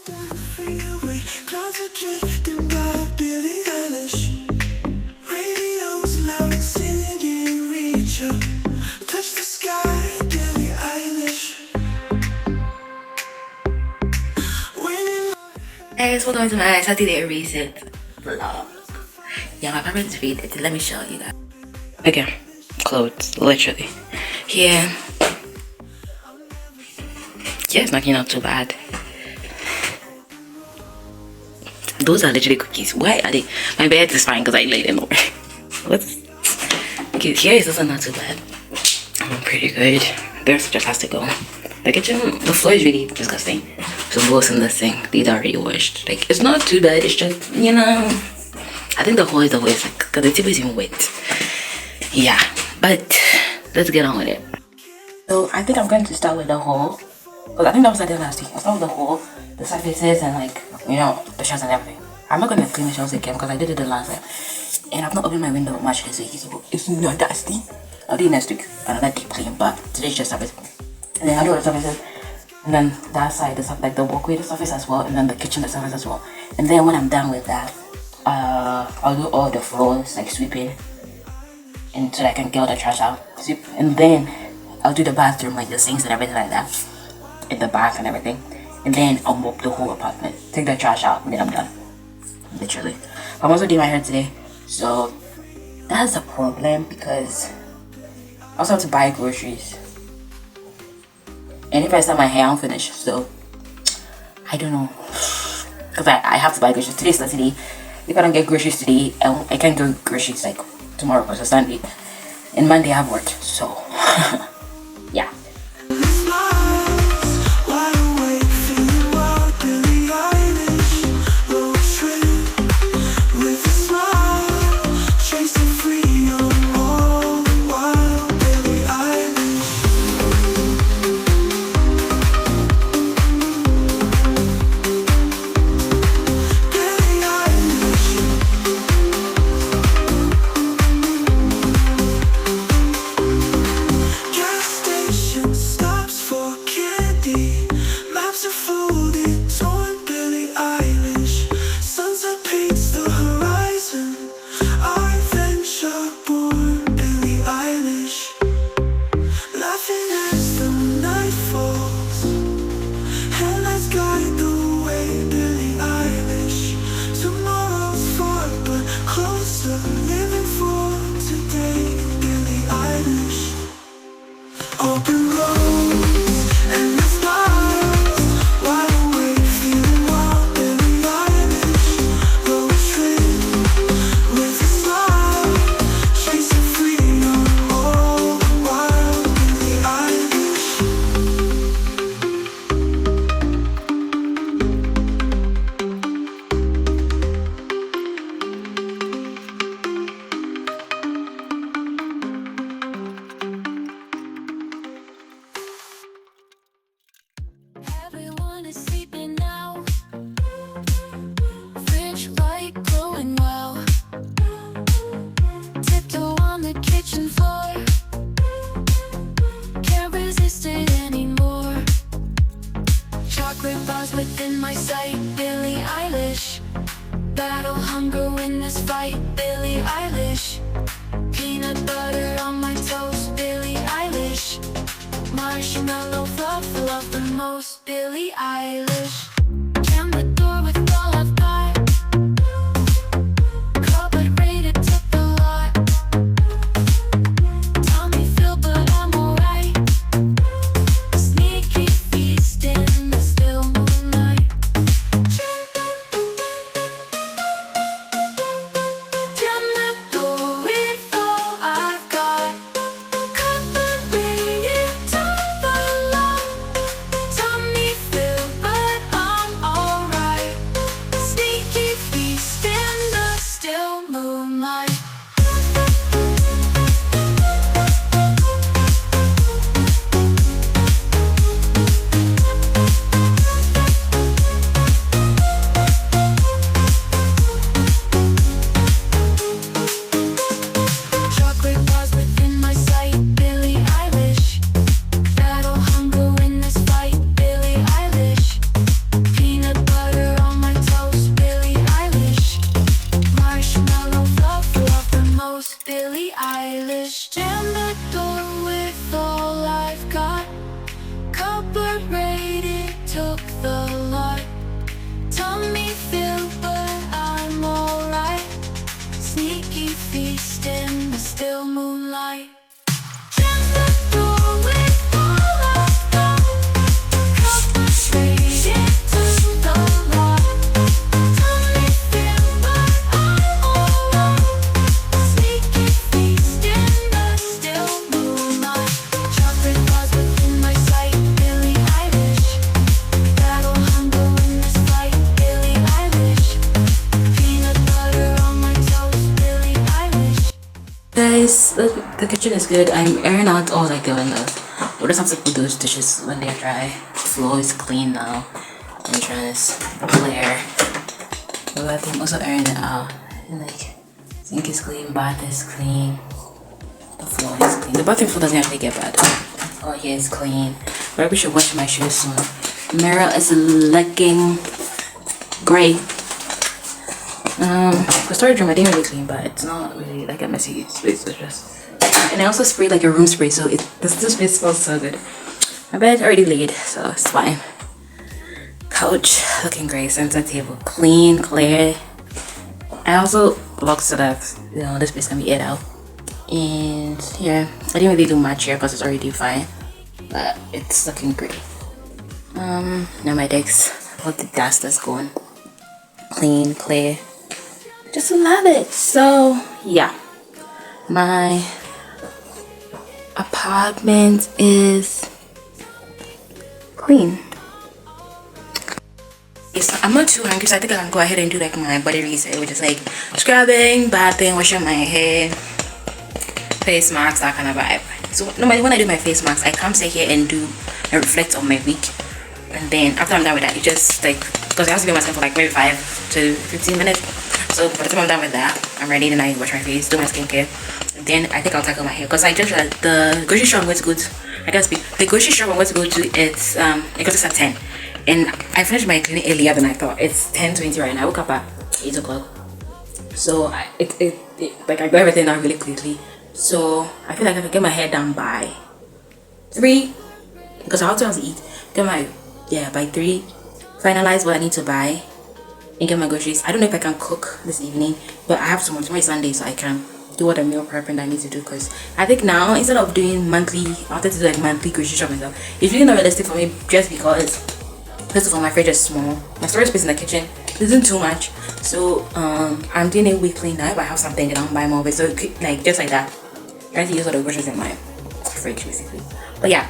Clouds are drifting by, Billie Eilish. Radio's loud and singing, reach up, touch the sky, Billie Eilish. Guys, welcome to my Saturday recent vlog. Yeah, my parents read it. Let me show you guys. Okay, clothes, literally. Here. Yeah, it's not too bad. Those are literally cookies. Why are they? My bed is fine because I laid them over. What's okay, here is also not too bad. I'm pretty good. This just has to go. The kitchen, the floor is really disgusting. So both in the sink, these are already washed. Like, it's not too bad. It's just, you know, I think the hole is always like, because the table is even wet. Yeah, but let's get on with it. So I think I'm going to start with the hole. Because I think that was like the last week. I'll start with the hole, the surfaces, and like, you know, the shelves and everything. I'm not going to clean the shelves again because I did it the last time. And I've not opened my window much this week, so it's not dusty. I'll do it next week, another deep clean, but today's just surface. And then I'll do the surfaces. And then that side, the like the walkway, the surface as well, and then the kitchen, the surface as well. And then when I'm done with that, I'll do all the floors, like sweeping, and so that I can get all the trash out, sweep. And then I'll do the bathroom, like the sinks and everything like that, in the bath and everything. And then I'll mop the whole apartment, take the trash out, and then I'm done. Literally. I'm also doing my hair today, so that's a problem because I also have to buy groceries. And if I start my hair, I'll finish. So I don't know, because I have to buy groceries. Today's Saturday. If I don't get groceries today, I can't do groceries like tomorrow because it's Sunday. And Monday I have work. So yeah. Within my sight, Billie Eilish. Battle hunger, win this fight, Billie Eilish. Peanut butter on my toast, Billie Eilish. Marshmallow fluff, love the most, Billie Eilish. Jam the door with all I've got. Cupboard raided, took the lot. Tommy feel, but I'm alright. Sneaky feast in the still moonlight. Jam the door with all I've got. Cupboard raided, took the lot. Tommy feel, but took the lot. Tummy filled, but I'm alright. Sneaky feast in the still moonlight. Jam the door with all our stuff. Cup straight into the lot. Tummy filled, but I'm alright. Sneaky feast in the still moonlight. Chocolate bars within my sight. Billie Eilish. Battle hunger in this fight. Billie Eilish. Peanut butter on my toast. Billie Eilish. Guys, the kitchen is good. I'm airing out all like the windows. We'll just have to put those dishes when they're dry. The floor is clean now. Entrance, clear. The bathroom also airing it out. And like, sink is clean, bath is clean. The floor is clean. The bathroom floor doesn't actually get bad. Oh, here is clean. But I should wash my shoes soon. Mirror is looking great. The storage room I didn't really clean, but it's not really like a messy space. It's just, and I also sprayed like a room spray, so this space smells so good. My bed's already laid, so it's fine. Couch looking great. Center table clean, clear. I also locked so that this place can be aired out. And yeah, I didn't really do much here because it's already fine, but it's looking great. Now my desk, all the dust is gone. Clean, clear. Just love it. So yeah, my apartment is clean. I'm not too hungry, so I think I can go ahead and do like my body reset, which is like scrubbing, bathing, washing my hair, face masks, that kind of vibe. So normally when I do my face masks, I come sit here and do and reflect on my week, and then after I'm done with that, it just like, because I have to be on my skin for like maybe 5 to 15 minutes. So by the time I'm done with that, I'm ready. Then I wash my face, do my skincare, and then I think I'll tackle my hair, because I just the grocery shop I'm going to go to. I guess the grocery shop I'm going to go to, it goes at 10, and I finished my cleaning earlier than I thought. It's 10:20 right now. I woke up at 8 o'clock, so like I got everything done really quickly. So I feel like I can get my hair done by 3, because I have to eat. By 3, finalize what I need to buy and get my groceries. I don't know if I can cook this evening, but I have tomorrow Sunday, so I can do all the meal prepping that I need to do, because I think now instead of doing monthly, I wanted to do like monthly grocery shopping myself. It's really not realistic for me, just because first of all my fridge is small, my storage space in the kitchen isn't too much, so I'm doing it weekly. Now if I have something, then I'll buy more of it. So like just like that, I try to use all the groceries in my fridge basically. But yeah,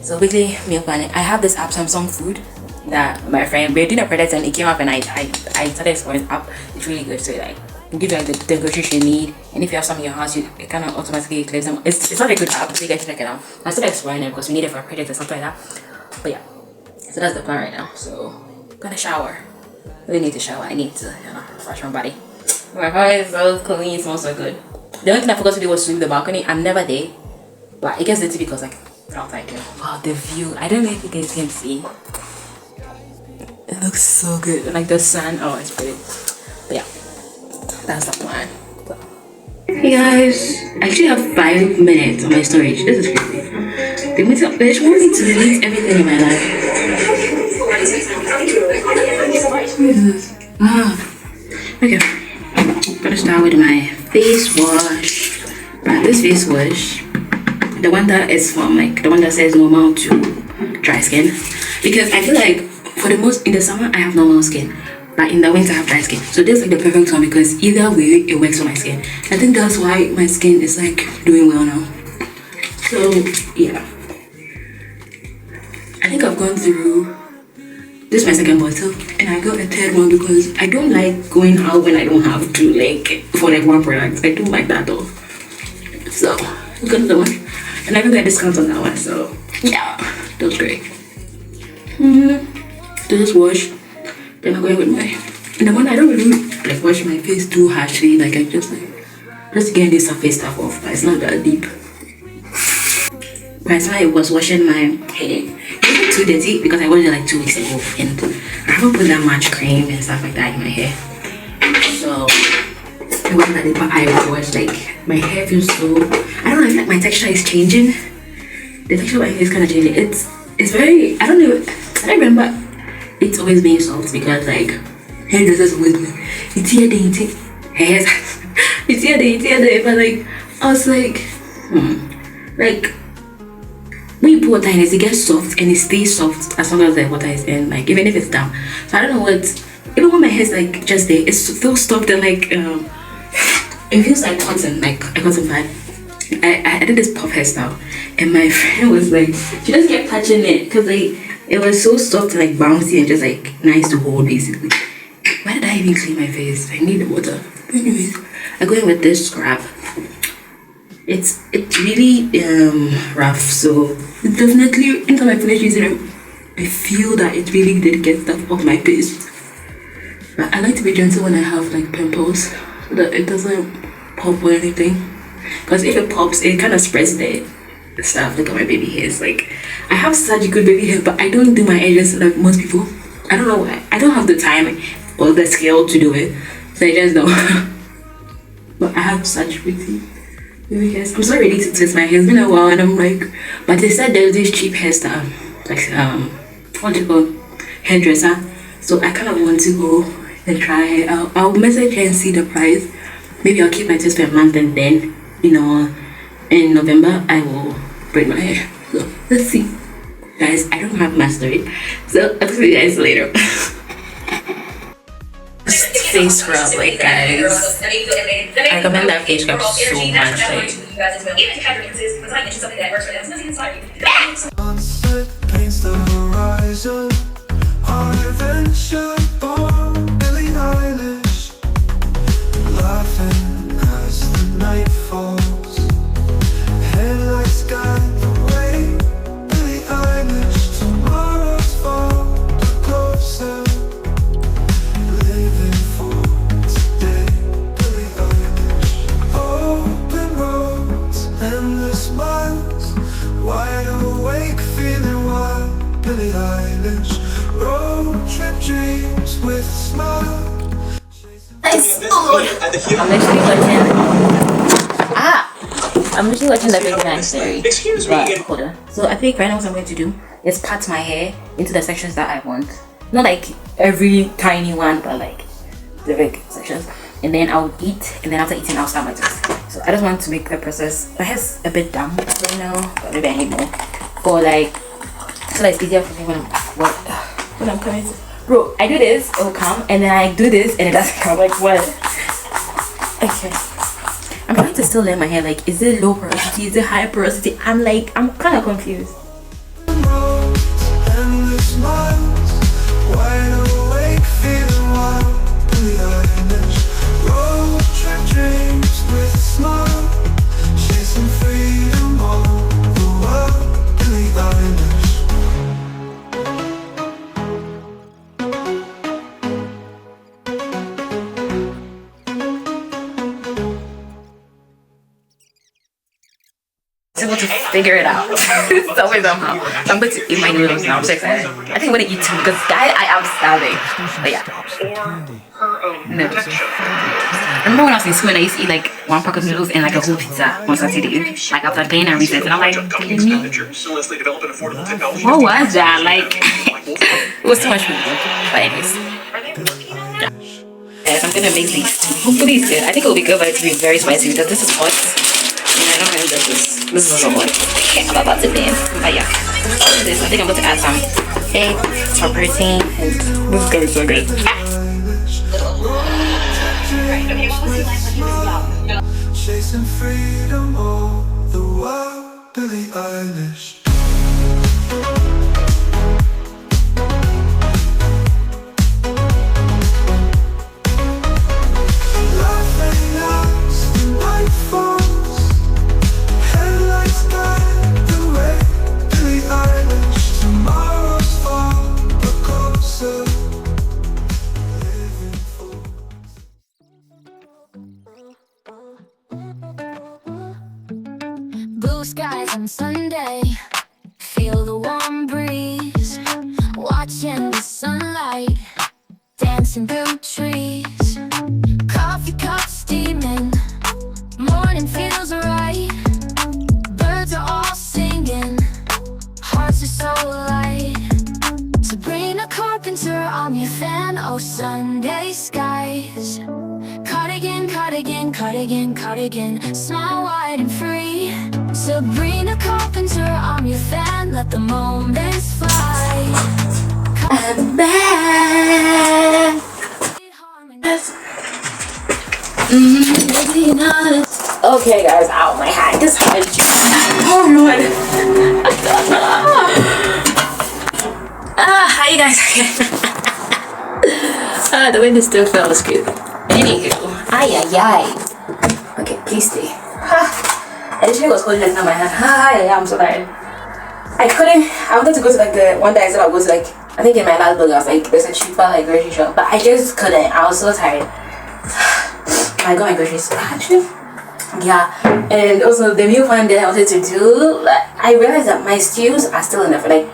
so weekly meal planning. I have this app, Samsung Food, that my friend, we're doing a project and it came up, and I started exploring the app. It's really good. So like it gives you like the groceries you need, and if you have some in your house, it kind of automatically clears them. It's not a good app, so you guys should check it out. I started exploring it because we need it for a project or something like that. But yeah, so that's the plan right now. So I'm gonna shower. I really need to shower. I need to refresh my body. My car is so clean, it smells so good. The only thing I forgot to do was sweep the balcony. I'm never there, but it gets dirty because like outside there. Wow, the view. I don't know if you guys can see. It looks so good. Like the sun. Oh, it's pretty. But yeah, that's the plan. So. Hey guys, I actually have 5 minutes on my storage. This is crazy. They just want me to delete everything in my life. Okay. I'm gonna start with my face wash. Right, this face wash, the one that is from like the one that says normal to dry skin, because I feel like for the most in the summer I have normal skin, but in the winter I have dry skin. So this is like the perfect one, because either way it works for my skin. I think that's why my skin is like doing well now. So yeah, I think I've gone through. This is my second bottle, and I got a third one because I don't like going out when I don't have to, like for like one product. I don't like that though. So I got the one, and I even got a discount on that one. So yeah, that was great. Do this wash, then I'm going with and the one I don't really like wash my face too harshly. Like I just get the surface stuff off, but it's not that deep. Right, so I was washing my hair. It wasn't too dirty because I washed it like 2 weeks ago, and I haven't put that much cream and stuff like that in my hair. So it wasn't that deep, but I was like, my hair feels so, I don't know, if like my texture is changing. The texture of my hair is kind of changing. It's very, I don't know, I remember it's always being soft because like hairdressers always be like, it's here, hairs, it's here, but like I was like, like when you put water in it, it gets soft and it stays soft as long as the water is in, like even if it's down. So I don't know what. Even when my hair's like just there, it feels soft and like it feels like cotton, like a cotton pad. I did this puff hairstyle, and my friend was like, she just kept touching it because like it was so soft and like bouncy and just like nice to hold basically. Why did I even clean my face? I need the water. Anyways, I go in with this scrub. It's really rough, so definitely anytime I finish using it, I feel that it really did get stuff off my face. But I like to be gentle when I have like pimples so that it doesn't pop or anything. Because if it pops, it kind of spreads the stuff. Look at my baby hairs. Like I have such good baby hair, but I don't do my edges like most people. I don't know why. I don't have the time or the skill to do it, so I just don't. But I have such pretty baby hairs. I'm so ready to twist my hair. It's been a while, and I'm like, but they said there's this cheap hairstyle, like what do you call hairdresser. So I kind of want to go and try it out. I'll message her and see the price. Maybe I'll keep my twist for a month, and then you know in November I will braid my hair. So let's see, guys. I don't have mastery, so I'll see you guys later. Face scrub, like guys, I recommend that face scrub so much. Like Sunset paints the horizon. Our adventure born, Billie Eilish, laughing as the night falls. Headlights guide the way, Billie Eilish. Tomorrow's fall, the closer. Living for today, Billie Eilish. Open roads, endless miles, wide awake, feeling wild, Billie Eilish. Road trip dreams with a smile. nice. Oh, I'm literally watching the Big Bang Theory. Excuse me. Hold on. So I think right now what I'm going to do is part my hair into the sections that I want. Not like every tiny one, but like the big sections. And then I'll eat, and then after eating I'll start my twist. So I just want to make the process. My hair's a bit damp right now, but maybe I need more. For like, so that it's easier for me when I'm coming to. Bro, I do this, it will come, and then I do this and it doesn't come. Like what? Okay. I'm trying to still learn my hair. Like, is it low porosity? Is it high porosity? I'm kind of confused. Roads, endless miles, wide awake, feeling wild, Billie Eilish. Road trip dreams with a smile, chasing freedom all the world, Billie Eilish. Able to figure it out. Somewhere somehow. So I'm going to eat my noodles now. I'm so excited. I think I'm going to eat two because guys, I am starving. But yeah. Noodles. Remember when I was in school and I used to eat like one pack of noodles and like a whole pizza on Saturday? Like after paying and recess, and I'm like, what was that? Like, it was too much food. But anyways. Yeah. Yes, I'm gonna make these. Hopefully it's good. I think it'll be good, but it's be very spicy because this is hot. And I don't know if this is so hot. Okay, I'm about to dance. But yeah. This, I think I'm about to add some eggs for protein. And this is gonna be so great. Chasing freedom all the while, Billie Eilish. Laughing as the night falls, headlights guide the way, Billie Eilish. Tomorrow's fall, but closer. Living for Blue skies on Sunday, feel the warm breeze, watching the sunlight dancing through trees. Coffee cup steaming, morning feels right. Birds are all singing, hearts are so light. So carpenter, I'm your fan. Oh, Sunday skies. Cardigan, cardigan, cardigan, cardigan. Smile wide and free. Sabrina Carpenter, I'm your fan. Let the moments fly. I'm back. Okay, guys, ow, my hand is hard. Oh Lord. How you guys? The wind is still fell askew. Anywho, okay, please stay. I literally was holding it on my hand. I'm so tired. I wanted to go to like the one day I said I was like, I think in my last vlog I was like, there's a cheaper like grocery shop, but I just couldn't. I was so tired. I got my groceries actually. Yeah, and also the new one that I wanted to do, like, I realized that my stews are still enough. Like,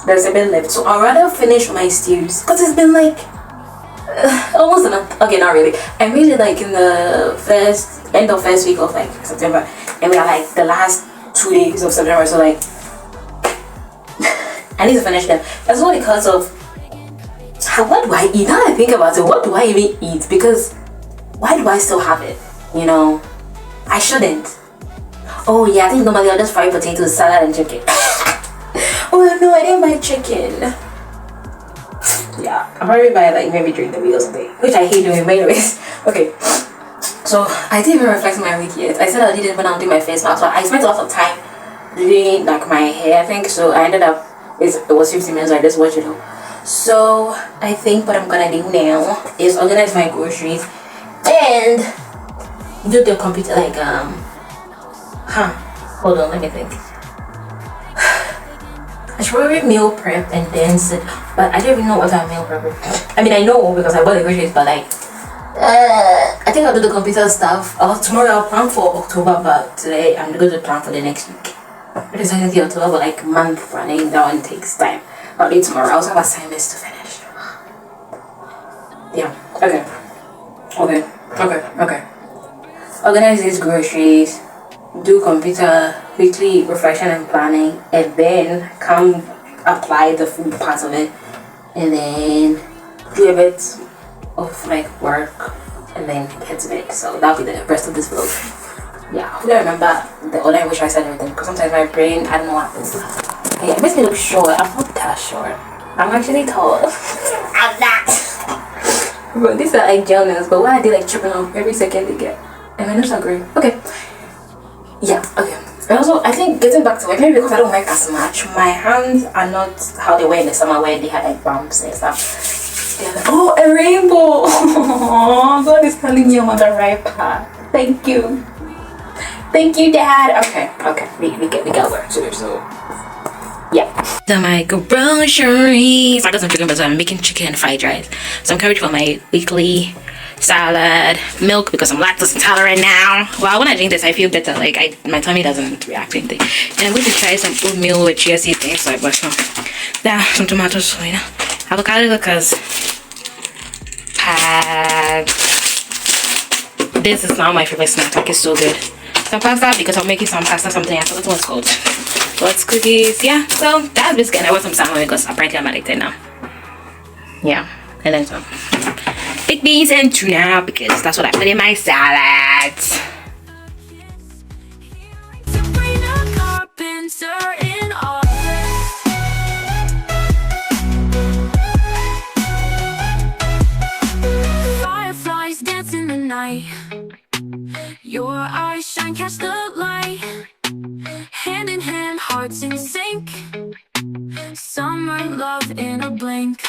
there's a bit left, so I'd rather finish my stews because it's been like almost a month. Okay, not really. I made it like in the end of first week of like September, and we are like the last 2 days of September. So like, I need to finish them. That's all because of what do I eat? Now that I think about it, what do I even eat? Because why do I still have it? You know, I shouldn't. Oh yeah, I think normally I'll just fry potatoes, salad, and chicken. Oh no, I didn't buy chicken. Yeah, I'll probably buy like maybe during the week or something, which I hate doing, but anyways. Okay, so I didn't even reflect my week yet. I said I didn't when I do my face mask, so I spent a lot of time doing like my hair, I think. So I ended up, it was 15 minutes, so I just watched it all. So I think what I'm gonna do now is organize my groceries and do the computer like hold on, let me think. I should probably meal prep and then sit, but I don't even know what I'm meal prepping. I mean, I know because I bought the groceries, but like I think I'll do the computer stuff. Tomorrow I'll plan for October, but today I'm going to plan for the next week. It is actually October, but like month running, that one takes time. I'll do it tomorrow. I also have assignments to finish. Yeah, okay. Organize these groceries, do computer weekly reflection and planning, and then come apply the food part of it, and then do a bit of like work, and then head to bed. So that'll be the rest of this vlog. Yeah, I don't remember the order in which I said everything because sometimes my brain, I don't know what happens. But yeah, it makes me look short. I'm not that short. I'm actually tall. I'm not. Bro, these are like gel nails, but why are they like chipping off every second they get? And my nails are green. Okay. Yeah, okay. And also, I think getting back to it, maybe because I don't work as much, my hands are not how they were in the summer where they had like bumps and stuff. Like, oh, a rainbow! Oh, God is telling me I'm on the right path. Thank you. Thank you, Dad. Okay. We got work to do, so yeah. So my groceries. I got some chicken, but I'm making chicken fried rice. Some courage for my weekly salad, milk because I'm lactose intolerant now. Well, when I drink this, I feel better. Like my tummy doesn't react to anything. And I'm going to try some oatmeal with chia seed things. So I bought some. Yeah, some tomatoes. So, you know, avocado because this is now my favorite snack. Like it's so good. Some pasta because I'm making some pasta something. I forgot what it's called. What's cookies? Yeah. So that's biscuit. And I want some salmon because apparently I'm addicted now. Yeah, and then some big beans and tuna because that's what I put in my salads. Fireflies dance in the night. Your eyes shine, catch the light. Hand in hand, hearts in sync. Summer love in a blink.